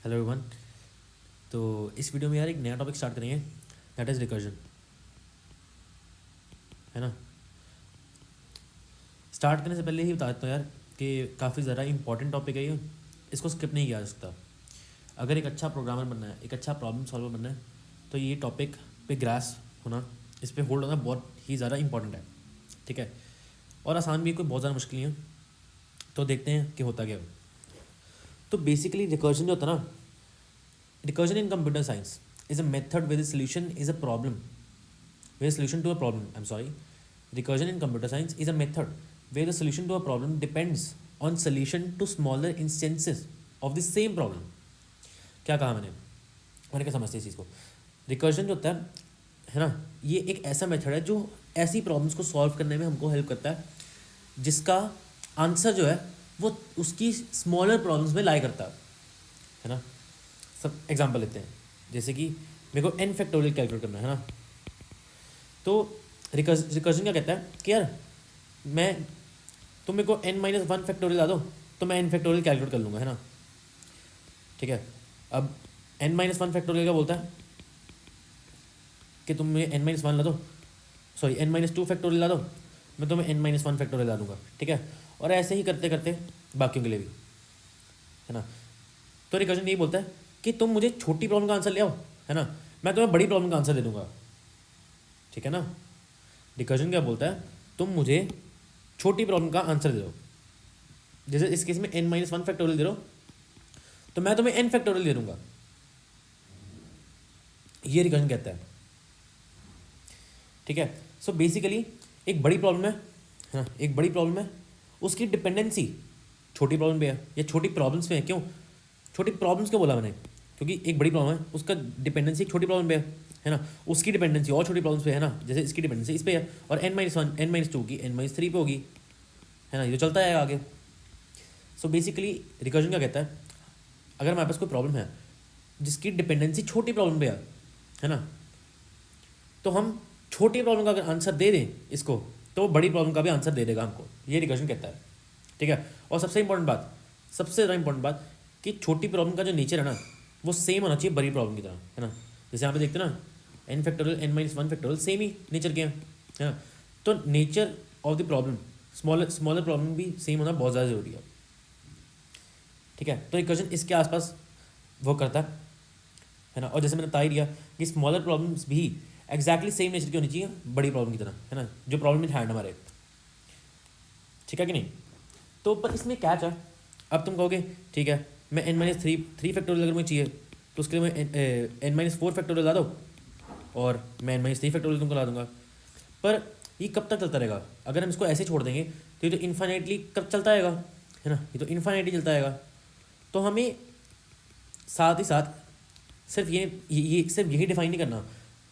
Hello everyone. तो इस video में यार एक नया टॉपिक स्टार्ट करेंगे, दैट इज़ रिकर्जन, है ना। स्टार्ट करने से पहले ही बता देता हूँ यार कि काफ़ी ज़्यादा इंपॉर्टेंट टॉपिक है ये, इसको स्किप नहीं किया जा सकता। अगर एक अच्छा प्रोग्रामर बनना है, एक अच्छा प्रॉब्लम सॉल्वर बनना है, तो ये टॉपिक पे ग्रास होना, इस पे होल्ड होना बहुत ही ज़्यादा इंपॉर्टेंट है, ठीक है। और आसान भी, कोई बहुत ज़्यादा मुश्किल नहीं है। तो देखते हैं कि होता क्या है। तो बेसिकली रिकर्जन जो होता है ना, recursion in computer science is a method where the solution is a problem, where the solution to a problem, I'm sorry, recursion in computer science is a method where the solution to a problem depends on solution to smaller instances of the same problem. क्या कहा मैंने क्या समझते हैं इस चीज़ को। Recursion जो होता है ना, ये एक ऐसा मेथड है जो ऐसी प्रॉब्लम्स को सॉल्व करने में हमको हेल्प करता है जिसका आंसर जो है वो उसकी स्मॉलर प्रॉब्लम्स में लाई करता है ना। सब एग्जांपल लेते हैं, जैसे कि मेरे को n फैक्टोरियल कैलकुलेट करना है ना। तो रिकर्जन क्या कहता है कि यार तुम मेरे को n-1 फैक्टोरियल ला दो तो मैं n फैक्टोरियल कैलकुलेट कर लूँगा, है ना। ठीक है, अब n-1 फैक्टोरियल क्या बोलता है कि तुम मेरे n-1 ला दो, सॉरी n-2 फैक्टोरियल ला दो, मैं तुम्हें n-1 फैक्टोरियल ला दूँगा, ठीक है। और ऐसे ही करते करते बाकियों के लिए भी, है ना। तो रिकर्जन यही बोलता है कि तुम मुझे छोटी प्रॉब्लम का आंसर ले आओ, है ना, मैं तुम्हें बड़ी प्रॉब्लम का आंसर दे दूंगा, ठीक है ना। रिकर्जन क्या बोलता है, तुम मुझे छोटी प्रॉब्लम का आंसर दे दो, जैसे इस केस में n-1 फैक्टोरियल दे दो तो मैं तुम्हें n फैक्टोरियल दे दूंगा, ये रिकर्जन कहता है, ठीक है। सो बेसिकली एक बड़ी प्रॉब्लम है ना, एक बड़ी प्रॉब्लम है, उसकी डिपेंडेंसी छोटी प्रॉब्लम पे है या छोटी प्रॉब्लम्स पे है। क्यों छोटी प्रॉब्लम्स क्यों बोला मैंने, क्योंकि एक बड़ी प्रॉब्लम है, उसका डिपेंडेंसी एक छोटी प्रॉब्लम पे है ना, उसकी डिपेंडेंसी और छोटी प्रॉब्लम्स पे है ना, जैसे इसकी डिपेंडेंसी इस पे है और n-1 n-2 की n-3 पे होगी, है ना, ये चलता है आगे। सो बेसिकली रिकर्जन क्या कहता है, अगर हमारे पास कोई प्रॉब्लम है जिसकी डिपेंडेंसी छोटी प्रॉब्लम पे है ना, तो हम छोटी प्रॉब्लम का अगर आंसर दे दें इसको, तो वो बड़ी प्रॉब्लम का भी आंसर दे देगा हमको, ये रिकर्जन कहता है, ठीक है। और सबसे इंपॉर्टेंट बात, सबसे ज़्यादा इंपॉर्टेंट बात, कि छोटी प्रॉब्लम का जो नेचर है ना वो सेम होना चाहिए बड़ी प्रॉब्लम की तरह, है ना। जैसे यहाँ पे देखते हैं ना, n factorial n-1 factorial same ही नेचर के हैं, है ना। तो nature of the problem, smaller problem भी सेम होना बहुत ज़्यादा ज़रूरी है, ठीक है। तो रिकर्जन इसके आसपास वो करता है ना। और जैसे मैंने बता ही दिया कि स्मॉलर प्रॉब्लम्स भी एग्जैक्टली सेम नेचर की होनी चाहिए बड़ी प्रॉब्लम की तरह, है ना, जो प्रॉब्लम इन हैंड हमारे, ठीक है कि नहीं। तो पर इसमें क्या है, अब तुम कहोगे ठीक है, मैं n-3 फैक्टोरियल अगर मुझे चाहिए तो उसके लिए मैं n-4 फैक्टोरियल ला दो और मैं n-3 फैक्टोरियल तुमको ला दूंगा। पर ये कब तक चलता रहेगा, अगर हम इसको ऐसे छोड़ देंगे तो ये तो इन्फाइनाइटली कब चलता रहेगा, है ना, ये तो इन्फाइनाइटली चलता रहेगा। तो हमें साथ ही साथ सिर्फ ये सिर्फ यही डिफाइन नहीं करना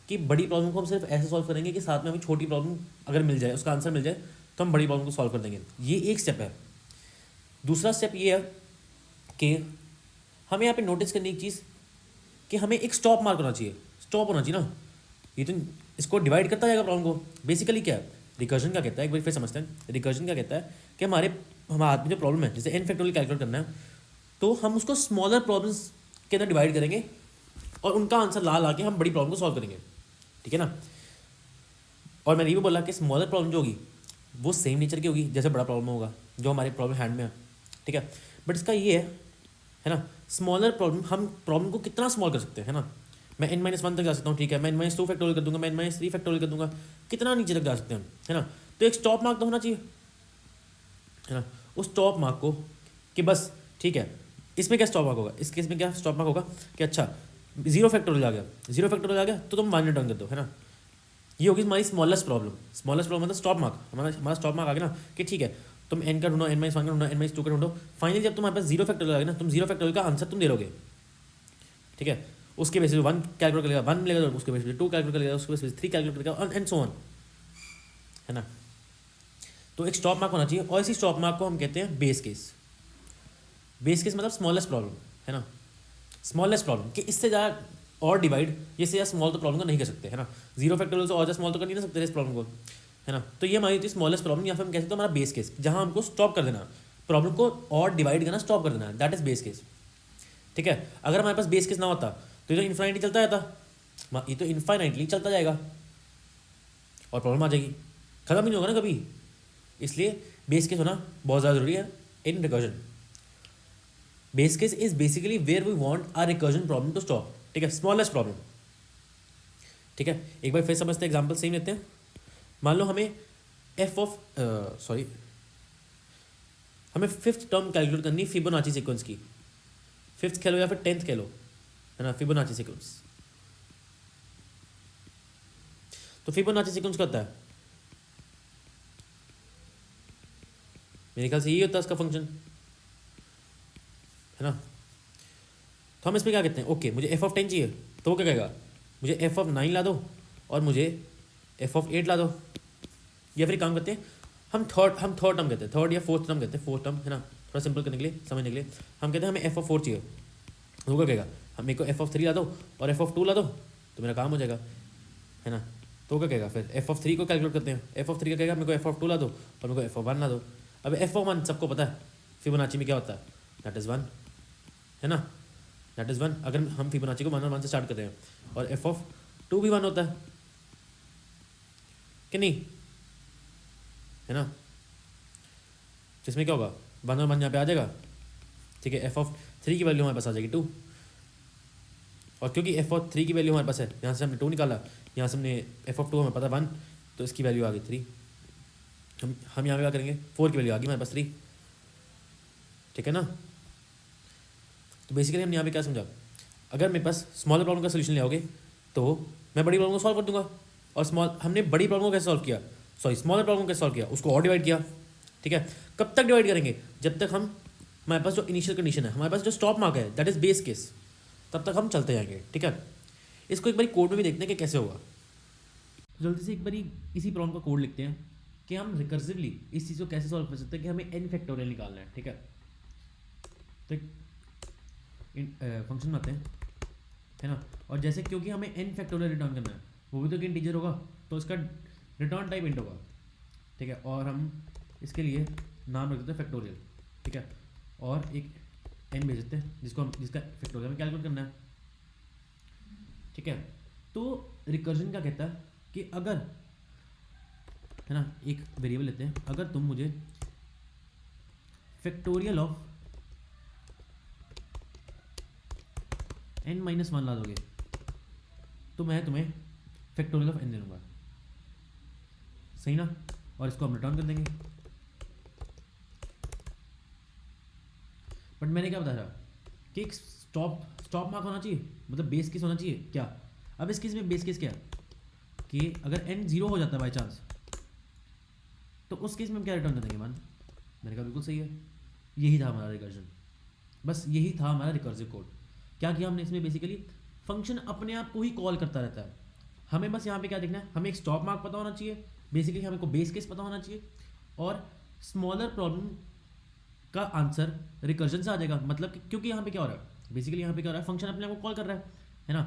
कि बड़ी प्रॉब्लम को हम सिर्फ ऐसे सॉल्व करेंगे कि साथ में हमें छोटी प्रॉब्लम अगर मिल जाए, उसका आंसर मिल जाए, तो हम बड़ी प्रॉब्लम को सॉल्व कर देंगे, ये एक स्टेप है। दूसरा स्टेप ये है कि हमें यहाँ पे नोटिस करने की चीज़ कि हमें एक स्टॉप मार्क होना चाहिए, स्टॉप होना चाहिए ना, ये तो इसको डिवाइड करता जाएगा प्रॉब्लम को। बेसिकली क्या है रिकर्जन क्या कहता है, एक बार फिर समझते हैं। रिकर्जन क्या कहता है कि हमारे हाथ में जो प्रॉब्लम है, जैसे n फैक्टोरियल कैलकुलेट करना है, तो हम उसको स्मॉलर प्रॉब्लम्स के अंदर डिवाइड करेंगे और उनका आंसर ला के हम बड़ी प्रॉब्लम को सॉल्व करेंगे, ठीक है ना। और मैंने ये भी बोला कि स्मॉलर प्रॉब्लम जो होगी वो सेम नेचर की होगी जैसे बड़ा प्रॉब्लम होगा जो हमारे प्रॉब्लम हैंड में है, ठीक है। बट इसका ये है ना, स्मॉलर प्रॉब्लम, हम प्रॉब्लम को कितना स्मॉल कर सकते हैं, है ना। मैं n-1 तक जा सकता हूँ, ठीक है, मैं n-2 फैक्टोरियल कर दूंगा, मैं n-3 फैक्टोरियल कर दूंगा, कितना नीचे तक जा सकते हैं, है ना। तो एक स्टॉप मार्क तो होना चाहिए, है ना। उस स्टॉप मार्क को कि बस ठीक है, इसमें क्या स्टॉप मार्क होगा, इस केस में क्या स्टॉप मार्क होगा कि अच्छा 0 फैक्टोरियल आ गया, 0 फैक्टोरियल आ गया तो तुम 1 रिटर्न कर दो, है ना। ये होगी हमारी स्मॉलेस्ट प्रॉब्लम, स्मॉलेस्ट प्रॉब्लम मतलब स्टॉप मार्क, हमारा स्टॉप मार्क आ गया ना कि ठीक है, तुम n का ढूंढो, n-1 का ढूंढो, n-2 का ढूंढो, फाइनली जब तुम्हारे पास 0 फैक्टोरियल आ गया ना, तुम 0 फैक्टोरियल का आंसर तुम दे दोगे, ठीक है। उसके बेसिस 1 कैलकुलेट करेगा, 1 मिलेगा, तो उसके बेसिस 2 कैलकुलेट करेगा, उसके बेसिस 3 कैलकुलेट करेगा एंड सो ऑन, है ना। तो एक स्टॉप मार्क होना चाहिए और इसी स्टॉप मार्क को हम कहते हैं बेस केस। बेस केस मतलब स्मॉलेस्ट प्रॉब्लम, है ना, स्मॉलेस्ट प्रॉब्लम कि इससे ज़्यादा और डिवाइड, इससे ज़्यादा स्मॉल तो प्रॉब्लम को नहीं कर सकते, है ना। 0 फैक्टोरियल से और ज़्यादा स्मॉल तो कर नहीं सकते इस प्रॉब्लम को, है ना। तो ये हमारी होती है स्मॉलेस्ट प्रॉब्लम, या फिर हम कह सकते हैं हमारा बेस केस, जहाँ हमको स्टॉप कर देना, प्रॉब्लम को और डिवाइड करना स्टॉप कर देना, दैट इज बेस केस। ठीक है। अगर हमारे पास बेस केस ना होता तो ये तो इन्फाइनाइटली चलता जाता, ये तो इन्फाइनाइटली चलता जाएगा और प्रॉब्लम आ जाएगी, खत्म ही नहीं होगा ना कभी। इसलिए बेस केस होना बहुत ज़्यादा जरूरी है in recursion. Base case is basically where we want our recursion problem to stop, ठीक है, स्मॉलेस्ट प्रॉब्लम। ठीक है, एक बार फिर समझते हैं, एग्जांपल सेम लेते हैं। मान लो हमें हमें फिफ्थ टर्म कैलकुलेट करनी है फिबोनाची सीक्वेंस की, फिफ्थ कह लो या फिर 10th कह लो, है ना, फिबोनाची सीक्वेंस। तो फिबोनाची सीक्वेंस क्या होता है? मेरे ख्याल से यही होता है उसका फंक्शन, है ना। तो हम इसमें क्या कहते हैं, ओके मुझे f(10) चाहिए, तो वो क्या कहेगा, मुझे f(9) ला दो और मुझे f(8) ला दो। या फिर काम करते हैं, हम थर्ड टर्म कहते हैं, थर्ड या फोर्थ टर्म कहते हैं, फोर्थ टर्म, है ना, थोड़ा सिंपल करने के लिए, समझने के लिए हम कहते हैं हमें f(4) चाहिए, तो वो क्या कहेगा, हम मेरे को f(3) ला दो और f(2) ला दो, तो मेरा काम हो जाएगा, है ना। तो क्या कहेगा, फिर f(3) को कैलकुलेट करते हैं, f(3) का कहेगा मेरे को f(2) ला दो और मेरे को f(1) ला दो। अब f(1) सबको पता है फिबोनाची में क्या होता है, दैट इज़ 1, है ना, दैट इज़ 1। अगर हम फिबोनाची को 1 से स्टार्ट करते हैं और f(2) भी 1 होता है कि नहीं, है ना। इसमें क्या होगा, 1 और 1 यहाँ पे आ जाएगा, ठीक है। f(3) की वैल्यू हमारे पास आ जाएगी 2, और क्योंकि f(3) की वैल्यू हमारे पास है, यहाँ से हमने 2 निकाला, यहाँ से हमने f(2) हमें पता 1, तो इसकी वैल्यू आ गई 3। हम यहाँ पे क्या करेंगे, 4 की वैल्यू आ गई हमारे पास 3, ठीक है ना। तो बेसिकली हमने यहाँ पे क्या समझा, अगर मेरे पास स्मॉलर प्रॉब्लम का सोल्यूशन ले आओगे तो मैं बड़ी प्रॉब्लम को सॉल्व कर दूंगा। और हमने बड़ी प्रॉब्लम को कैसे सॉल्व किया, स्मॉलर प्रॉब्लम को कैसे सॉल्व किया, उसको और डिवाइड किया, ठीक है। कब तक डिवाइड करेंगे, जब तक हमारे पास जो इनिशियल कंडीशन है, हमारे पास जो स्टॉप मार्क है, दैट इज बेस केस, तब तक हम चलते जाएंगे, ठीक है। इसको एक बार कोड में भी देखते हैं कि कैसे होगा। जल्दी से एक बार इसी प्रॉब्लम का कोड लिखते हैं कि हम रिकर्सिवली इस चीज़ को कैसे सॉल्व कर सकते हैं कि हमें n फैक्टोरियल निकालना है, ठीक है। तो फंक्शन में आते हैं, है ना, और जैसे क्योंकि हमें n फैक्टोरियल रिटर्न करना है, वो भी तो एक इंटीजर होगा, तो इसका रिटर्न टाइप इंट होगा, ठीक है। और हम इसके लिए नाम रख देते हैं फैक्टोरियल, ठीक है, और एक n भेज देते हैं जिसका फैक्टोरियल हमें कैलकुलेट करना है, ठीक है। तो रिकर्जन क्या कहता है कि अगर, है ना, एक वेरिएबल लेते हैं, अगर तुम मुझे फैक्टोरियल ऑफ n-1 ला दोगे तो मैं तुम्हें फैक्टोरियल ऑफ n दे दूंगा, सही ना, और इसको हम रिटर्न कर देंगे। बट मैंने क्या बताया कि एक स्टॉप मार्क होना चाहिए, मतलब बेस केस होना चाहिए क्या। अब इस केस में बेस केस क्या है कि अगर n 0 हो जाता है बाई चांस, तो उस केस में हम क्या रिटर्न कर देंगे, मान। मैंने कहा बिल्कुल सही है, यही था हमारा रिकर्जन, बस यही था हमारा रिकर्सिव कोड। क्या किया हमने इसमें, बेसिकली फंक्शन अपने आप को ही कॉल करता रहता है, हमें बस यहाँ पे क्या देखना है, हमें एक स्टॉप मार्क पता होना चाहिए, बेसिकली हमें को बेस केस पता होना चाहिए, और स्मॉलर प्रॉब्लम का आंसर रिकर्जन से आ जाएगा। मतलब क्योंकि यहाँ पे क्या हो रहा है, बेसिकली यहाँ पे क्या हो रहा है, फंक्शन अपने आप को कॉल कर रहा है ना।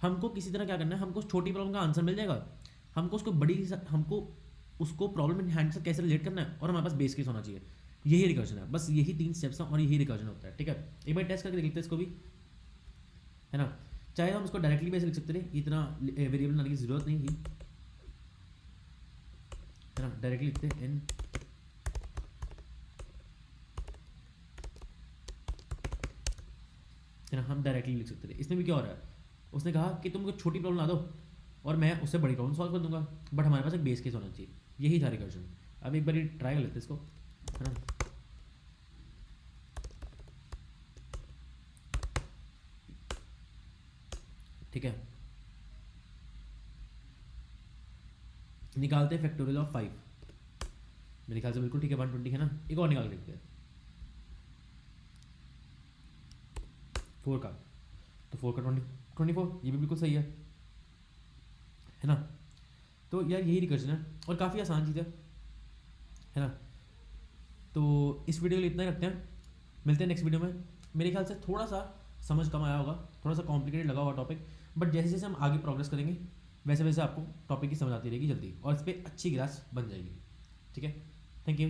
हमको किसी तरह क्या करना है, हमको छोटी प्रॉब्लम का आंसर मिल जाएगा, हमको उसको प्रॉब्लम इन हैंड से कैसे रिलेट करना है, और हमारे पास बेस केस होना चाहिए, यही रिकर्जन है। बस यही 3 स्टेप्स हैं और यही रिकर्जन होता है, ठीक है। एक बार टेस्ट करके देख लेते हैं इसको भी, है ना। चाहे हम इसको डायरेक्टली भी ऐसे लिख सकते थे, इतना वेरिएबल लाने की जरूरत नहीं थी, है ना। डायरेक्टली लिखते हैं n, है ना, हम डायरेक्टली लिख सकते थे। इसमें भी क्या हो रहा है, उसने कहा कि तुम कोई छोटी प्रॉब्लम ला दो और मैं उससे बड़ी प्रॉब्लम सॉल्व कर दूंगा, बट हमारे पास एक बेस केस होना चाहिए, यही था रिकर्जन। अब एक बार ट्राई कर लेते हैं इसको, है ना। ठीक है, निकालते हैं फैक्टोरियल ऑफ 5, मेरे ख्याल से बिल्कुल ठीक है, 120 है ना। एक और निकाल के देखते हैं 4 का, तो 4 का 24, ये भी बिल्कुल सही है ना। तो यार यही रिकर्जन है और काफ़ी आसान चीज़ है ना। तो इस वीडियो के लिए इतना ही रखते हैं, मिलते हैं नेक्स्ट वीडियो में। मेरे ख्याल से थोड़ा सा समझ कम आया होगा, थोड़ा सा कॉम्प्लिकेटेड लगा होगा टॉपिक, बट जैसे जैसे हम आगे प्रोग्रेस करेंगे वैसे वैसे आपको टॉपिक की समझ आती रहेगी जल्दी, और इस पर अच्छी ग्रास बन जाएगी, ठीक है। Thank you.